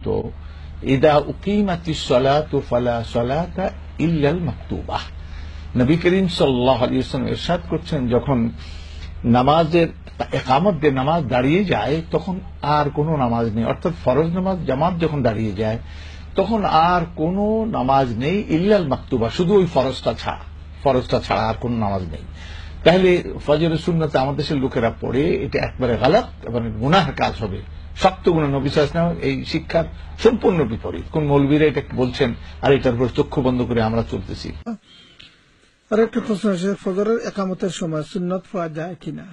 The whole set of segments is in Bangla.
তো ইদা উকিমাতিস সালাতু ফালা সালাতা ইল্লাল মাকতুবাহ। নবী করিম সাল্লাল্লাহু আলাইহি ওয়াসাল্লাম ইরশাদ করছেন, যখন নামাজের ইকামত দিয়ে নামাজ দাঁড়িয়ে যায় তখন আর কোনো নামাজ নেই, অর্থাৎ ফরজ নামাজ জামাত যখন দাঁড়িয়ে যায় তখন আর কোনো নামাজ নেই ইল্লাল মাকতুবা, শুধু ওই ফরজটা ছাড়া আর কোনো নামাজ নেই। তাহলে ফজরের সুন্নতে আমাদের দেশের লোকেরা পড়ে, এটা একবারে গালাত এবং গুনাহের কাজ হবে, শক্ত গুনাহ। নবী সাল্লাল্লাহু আলাইহি ওয়াসাল্লাম এই শিক্ষার সম্পূর্ণ বিপরীত। কোন মৌলবীরা এটা বলছেন আর এটার উপর চক্ষু বন্ধ করে আমরা চলতেছি। আর একটা প্রশ্ন আছে, ফজরের একামতের সময় সুন্নত পাওয়া যায় কিনা?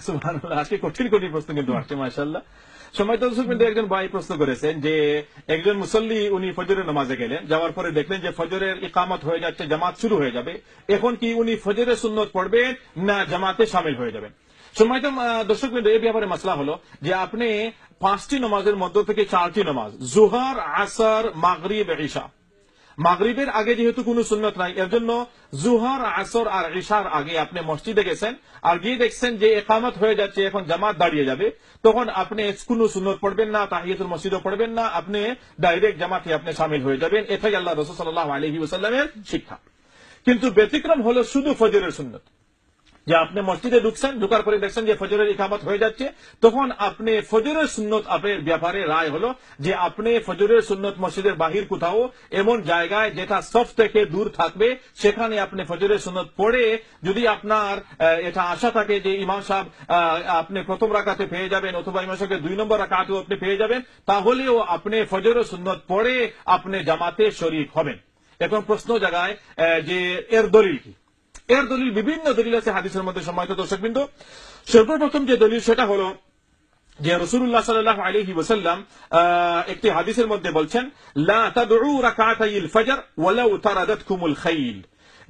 সুবহানাল্লাহ, আজকে কঠিন প্রশ্ন কিন্তু আসছে মাশাআল্লাহ। সময় তো একজন ভাই প্রশ্ন করেছেন যে একজন মুসল্লি উনি ফজরের নামাজে গেলেন, যাওয়ার পরে দেখলেন যে ফজরের ইকামত হয়ে যাচ্ছে, জামাত শুরু হয়ে যাবে, এখন কি উনি ফজরের সুন্নত পড়বেন না জামাতে শামিল হয়ে যাবেন? সময় তো দর্শক এই ব্যাপারে মাসলা হলো যে আপনি 5টি নামাজের মধ্য থেকে 4টি নামাজ, জোহর, আসর, মাগরিব, ইশা, মাগরিবের আগে যেহেতু কোনো সুন্নত নাই, এর জন্য জোহর, আসর আর ইশার আগে আপনি মসজিদে গেছেন আর গিয়ে দেখছেন যে ইকামত হয়ে যাচ্ছে, এখন জামাত দাঁড়িয়ে যাবে, তখন আপনি কোনো সুন্নত পড়বেন না, তাহিয়াতুল মসজিদও পড়বেন না, আপনি ডাইরেক্ট জামাতে আপনি শামিল হয়ে যাবেন। এটাই আল্লাহ রাসূল সাল্লাল্লাহু আলাইহি ওয়াসাল্লামের শিক্ষা। কিন্তু ব্যতিক্রম হলো শুধু ফজরের সুন্নত, যে আপনি মসজিদে ঢুকছেন, ঢুকার পরে দেখছেন যে ফজরের ইকামত হয়ে যাচ্ছে, তখন আপনি ফজরের সুন্নত আপনার ব্যাপারে রায় হলো যে আপনি ফজরের সুন্নত মসজিদের বাহির কোথাও এমন জায়গায় যেটা সফ থেকে দূর থাকবে সেখানে আপনি ফজরের সুন্নত পড়ে, যদি আপনার এটা আশা থাকে যে ইমাম সাহেব আপনি প্রথম রাকাতে পেয়ে যাবেন অথবা ইমাম সাহেবকে 2 নম্বর রাকাতেও আপনি পেয়ে যাবেন, তাহলেও আপনি ফজরের সুন্নত পড়ে আপনি জামাতে শরীক হবেন। এখন প্রশ্ন জাগায় যে এর দলিল কি? এর দলিল বিভিন্ন দলিল আছে হাদিসের মধ্যে। সম্মানিত দর্শকবৃন্দ, সর্বপ্রথম যে দলিল সেটা হলো যে রাসূলুল্লাহ সাল্লাল্লাহু আলাইহি ওয়াসাল্লাম একটি হাদিসের মধ্যে বলছেন, লা তাদউ রাকাতাইল ফজর ওয়ালাউ তারাদাতকুমুল খাইল,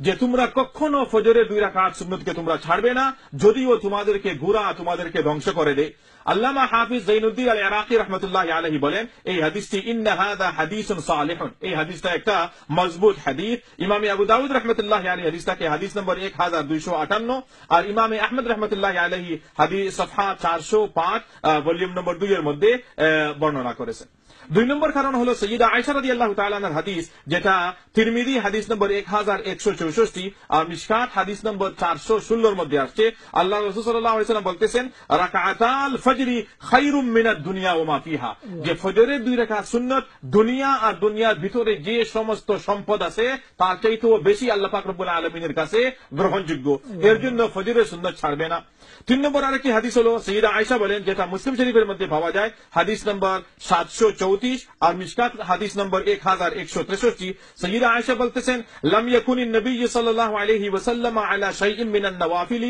যে তোমরা কখনো ফজরের 2 রাকাত সুন্নতকে তোমরা ছাড়বে না, যদিও তোমাদেরকে ঘোড়া তোমাদেরকে ধ্বংস করে দেয়। আল্লামা হাফিজ যাইনুদ্দিন আল ইরাকি রাহমাতুল্লাহি আলাইহি বলেন, এই হাদিসটি ইন্না হাযা হাদিসুন সালিহুন, এই হাদিসটা একটা মজবুত হাদিস। ইমাম আবু দাউদ রাহমাতুল্লাহি আলাইহি হাদিসটাকে হাদিস নম্বর 1258 আর ইমাম আহমদ রাহমাতুল্লাহি আলাইহি হাদিস সফহা 405 ভলিউম নম্বর 2 এর মধ্যে বর্ণনা করেছেন। 2 নম্বর কারণ হলো সাইয়্যিদা আয়েশা রাদিয়াল্লাহু তাআলা আনহার হাদিস, যেটা তিরমিজি হাদিস নম্বর 1164 আর মিশকাত হাদিস নম্বর 416 এর মধ্যে আসছে। আল্লাহ রাসূল সাল্লাল্লাহু আলাইহি ওয়াসাল্লাম বলতেছেন, রাকাতাল ফজরি খায়রুম মিনাদ দুনিয়া ওয়া মা ফিহা, যে ফজরের 2 রাকাত সুন্নাত দুনিয়া আর দুনিয়ার ভিতরে যে সমস্ত সম্পদ আছে তার চাইতেও বেশি আল্লাহ পাক রব্বুল আলামিনের কাছে গ্রহণযোগ্য, এর জন্য ফজরের সুন্নাত ছাড়বে না। 3 নম্বর আরেকটি হাদিস হলো সাইয়্যিদা আয়েশা বলেন, যেটা মুসলিম শরীফের মধ্যে পাওয়া যায়, হাদিস নম্বর 734 আর মিশকাত হাদিস নম্বর 1163। সাইয়্যিদা আয়েশা বলতেছেন, লাম ইয়াকুনিন নবী সাল্লাল্লাহু আলাইহি ওয়াসাল্লাম আলা শাইইন মিনান নওয়াফিল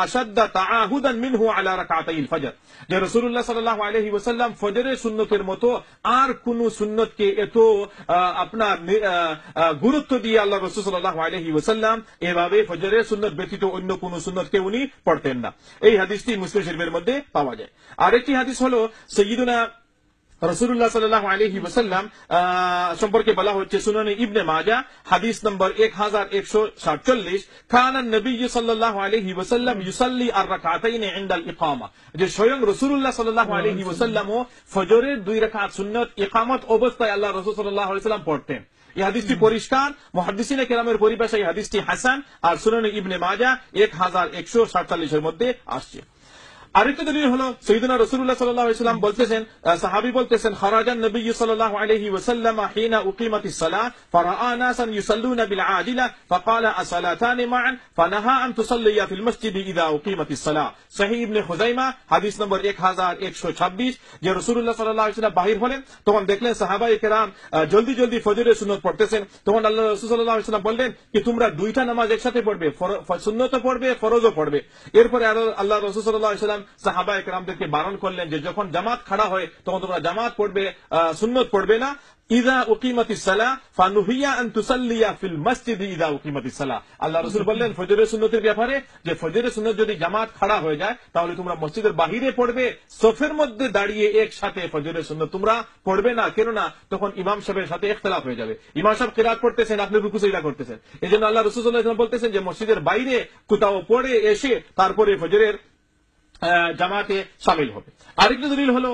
আশাদ্দা তাআহুদান মিনহু আলা রাকাতাইল ফজর, যে রাসূলুল্লাহ সাল্লাল্লাহু আলাইহি ওয়াসাল্লাম ফজরের সুন্নতের মতো আর কোন সুন্নতকে এত আপনার গুরুত্ব দিয়ে আল্লাহ রাসূল সাল্লাল্লাহু আলাইহি ওয়াসাল্লাম এভাবে ফজরের সুন্নত ব্যতীত অন্য কোন সুন্নতকে উনি পড়তেন না। এই হাদিসটি মুসলিম শরীফের মধ্যে পাওয়া যায়। আরেকটি হাদিস হলো সাইয়্যিদুনা রাসূলুল্লাহ সাল্লাল্লাহু আলাইহি ওয়াসাল্লাম সম্পর্কে বলা হচ্ছে সুনানে ইবনে মাজাহ হাদিস নম্বর 1147, কানা নবী সাল্লাল্লাহু আলাইহি ওয়াসাল্লাম ইউসাল্লি আর রাকাতাইন ইনদাল ইকামা, যে স্বয়ং রাসূলুল্লাহ সাল্লাল্লাহু আলাইহি ওয়াসাল্লাম ফজরের 2 রাকাত সুন্নাত ইকামত অবস্থায় আল্লাহ রাসূল সাল্লাল্লাহু আলাইহি ওয়াসাল্লাম পড়তেন। এই হাদিসটি পরিষ্কার, মুহাদ্দিসিনে কেরামের পরিভাষায় এই হাদিসটি হাসান আর সুনানে ইবনে মাজাহ 1147 এর মধ্যে আসছে। আরেকটা দলিল হলো সাইয়্যিদুনা রাসূলুল্লাহ সাল্লাল্লাহু আলাইহি ওয়াসাল্লাম বলতেছেন, সাহাবী বলতেছেন, খারাজান নবী সাল্লাল্লাহু আলাইহি ওয়াসাল্লাম হিনা উকিমাতিস সালাহ ফারাআ নাসান ইউসাল্লুনা বিল আজিলা ফাকালা আসসালাতান মা'আন ফানাহা আন তুসাল্লিয়া ফিল মসজিদ ইযা উকিমাতিস সালাহ। সহিহ ইবনে খুযাইমা হাদিস নম্বর 1126, যে রাসূলুল্লাহ সাল্লাল্লাহু আলাইহি ওয়াসাল্লাম বাহির হলেন, তখন দেখলেন সাহাবায়ে কেরাম জলদি জলদি ফজরের সুন্নত পড়তেছেন, তখন আল্লাহ রাসূল সাল্লাল্লাহু আলাইহি ওয়াসাল্লাম বললেন কি তোমরা 2টা নামাজ একসাথে পড়বে, সুন্নতও পড়বে ফরজও পড়বে। এরপরে আল্লাহ রাসূল সাল্লাল্লাহু আলাইহি ওয়াসাল্লাম সাহাবায়ে কেরামদেরকে বারণ করলেন যে যখন জামাত খাড়া হয় তখন তোমরা জামাত পড়বে, সুন্নত পড়বে না। ইযা উকিমাতিস সালাহ ফানুহিয়া আন তুসাল্লিয়া ফিল মসজিদ ইযা উকিমাতিস সালাহ, আল্লাহ রাসূল বললেন ফজরের সুন্নতের ব্যাপারে যে ফজরের সুন্নত যদি জামাত খাড়া হয়ে যায় তাহলে তোমরা মসজিদের বাহিরে পড়বে, সফের মধ্যে দাঁড়িয়ে একসাথে ফজরের সুন্নত তোমরা পড়বে না, কেননা তখন ইমাম সাহেবের সাথে ইখতিলাফ হয়ে যাবে। ইমাম সাহেব কিরাত পড়তেছেন, আপনি রুকু সিজদা করতেছেন, এজন্য আল্লাহ রাসূল সাল্লাল্লাহু আলাইহি ওয়াসাল্লাম বলতেছেন যে মসজিদের বাইরে কোথাও পড়ে এসে তারপরে ফজরের জামাতে শামিল হবে। আরেকটি দলিল হলো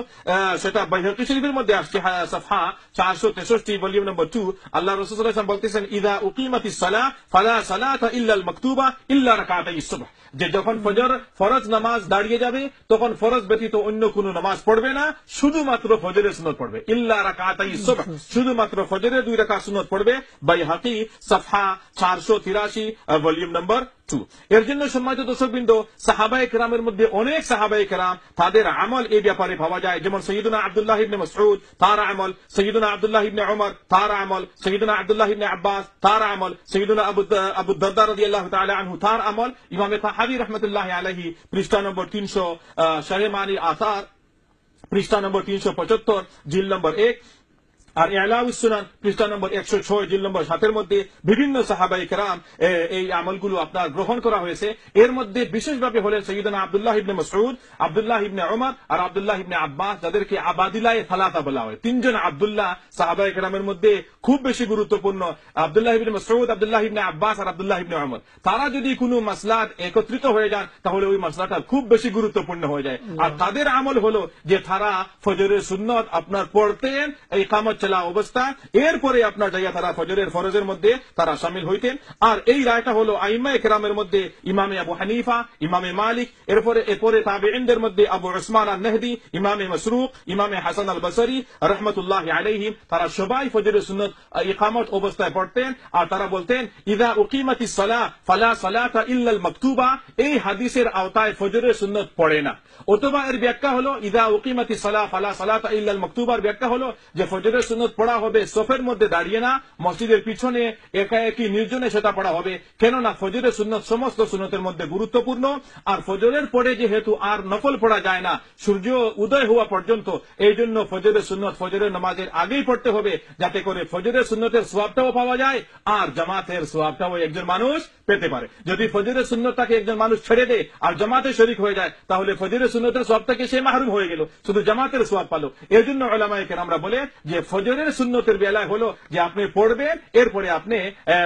সেটা বাইহাকী শরীফের মধ্যে আসছে, সাফহা 463 ভলিউম নম্বর 2, আল্লাহ রাসূল সাল্লাল্লাহু আলাইহি ওয়াসাল্লাম বলতেছেন, ইযা উকিমাতিস সালাহ ফালা সালাতা ইল্লাল মাকতুবা ইল্লা রাকাতাইস সুবহ, যে যখন ফজর ফরজ নামাজ দাঁড়িয়ে যাবে তখন ফরজ ব্যতীত অন্য কোনো নামাজ পড়বে না, শুধুমাত্র ফজরের সুন্নত পড়বে, ইল্লা রাকাতাইস সুবহ, শুধুমাত্র ফজরের 2 রাকাত সুন্নত পড়বে। বাইহাকী সাফহা 483 ভলিউম নম্বর 2। এর জন্য সম্মানিত দর্শকবৃন্দ, সাহাবায়ে কেরামের মধ্যে অনেক সাহাবায়ে কেরাম তাদের আমল এই ব্যাপারে পাওয়া যায়, যেমন সৈয়দুনা আব্দুল্লাহ ইবনে মাসউদ তার আমল, সৈয়দুনা আব্দুল্লাহ ইবনে ওমর তার আমল, সৈয়দুনা আব্দুল্লাহ ইবনে আব্বাস তার আমল, সৈয়দুনা আবু দারদা রাদিয়াল্লাহু তাআলা আনহু তার আমল। ইমামে তাহাবী রাহমাতুল্লাহি আলাইহি পৃষ্ঠা নম্বর 300, শারহ মানি আসার পৃষ্ঠা নম্বর 375, জিল নম্বর 1, আর ইলাউস সুনান পৃষ্ঠা নম্বর 106, জিল নম্বর 7 এর মধ্যে বিভিন্ন সাহাবায়ে কেরাম এই আমলগুলো আপনার গ্রহণ করা হয়েছে। এর মধ্যে বিশেষভাবে হলেন সৈয়দনা আব্দুল্লাহ ইবনে মাসউদ, আব্দুল্লাহ ইবনে ওমর আর আব্দুল্লাহ ইবনে আব্বাস, যাদেরকে আবাদিলায়ে সালাতা বলা হয়। তিনজন আব্দুল্লাহ সাহাবায়ে কেরামের মধ্যে খুব বেশি গুরুত্বপূর্ণ, আব্দুল্লাহ ইবনে মাসউদ, আব্দুল্লাহ ইবনে আব্বাস আর আব্দুল্লাহ ইবনে ওমর। তারা যদি কোনো মাসলাত একত্রিত হয়ে যান তাহলে ওই মাসলাটা খুব বেশি গুরুত্বপূর্ণ হয়ে যায়। আর তাদের আমল হলো যে তারা ফজরের সুন্নত আপনার পড়তেন এই ইকামত চলা অবস্থা, এরপরে আপনার যাইয়া তারা ফজরের ফরজের মধ্যে তারা শামিল হইতেন। আর এই রায়টা হলো আইম্মায়ে কেরামের মধ্যে ইমামে আবু হানিফা, ইমামে মালিক, এরপরে তাবেঈনদের মধ্যে আবু উসমান আন-নাহদি, ইমামে মাসরুক, ইমামে হাসান আল বসরি রাহমাতুল্লাহি আলাইহিম, তারা সবাই ফজরের সুন্নত ইকামত অবস্থায় পড়তেন। আর তারা বলতেন, ইযা উকিমাতিস সালাহ ফালা সালাতা ইল্লাল মাকতুবা, এই হাদিসের আওতায় ফজরের সুন্নত পড়ে না। অথবা এর ব্যাখ্যা হলো, ইযা উকিমাতিস সালাহ ফালা সালাতা ইল্লাল মাকতুবার ব্যাখ্যা হলো যে ফজরের সুন্নত পড়া হবে সফের মধ্যে দাঁড়িয়ে না, মসজিদের পিছনে একাএকি নির্জনে সেটা পড়া হবে। কেননা ফজরের সুন্নত সমস্ত সুন্নতের মধ্যে গুরুত্বপূর্ণ। আর ফজরের পরে যেহেতু আর নফল পড়া যায় না সূর্য উদয় হওয়া পর্যন্ত, এই জন্য ফজরের সুন্নত ফজরের নামাজের আগেই পড়তে হবে, যাতে করে ফজরের সুন্নতের সওয়াবটাও পাওয়া যায় আর জামাতের সওয়াবটাও একজন মানুষ পেতে পারে। যদি ফজরের সুন্নতটাকে একজন মানুষ ছেড়ে দেয় আর জামাতে শরীক হয়ে যায় তাহলে ফজরের সুন্নতের সওয়াব থেকে সে মাহরুম হয়ে গেল, শুধু জামাতের সওয়াব পালো। এর জন্য উলামায়ে কেরামরা বলে যে ফজরের সুন্নতের বেলায় হলো যে আপনি পড়বেন, এরপরে আপনি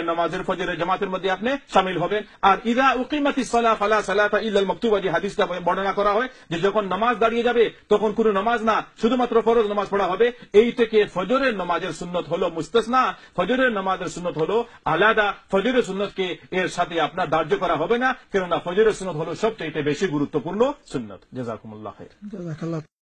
নামাজের ফজরের জামাতের মধ্যে আপনি শামিল হবেন। আর ইযা উকিমাতিস সালাহ ফালা সালাতা ইল্লাল মাকতুবা, যে হাদিসটা বর্ণনা করা হয় যে যখন নামাজ দাঁড়িয়ে যাবে তখন কোনো নামাজ না, শুধুমাত্র ফরজ নামাজ পড়া হবে, এই থেকে ফজরের নামাজের সুন্নত হলো মুস্তাসনা, ফজরের নামাজের সুন্নত হলো আলাদা। ফজরের সুন্নতকে এর সাথে আপনার ধার্য করা হবে না, কেননা ফজরের সুন্নত হলো সবচেয়ে বেশি গুরুত্বপূর্ণ সুন্নত। জাযাকুমুল্লাহ খাইর।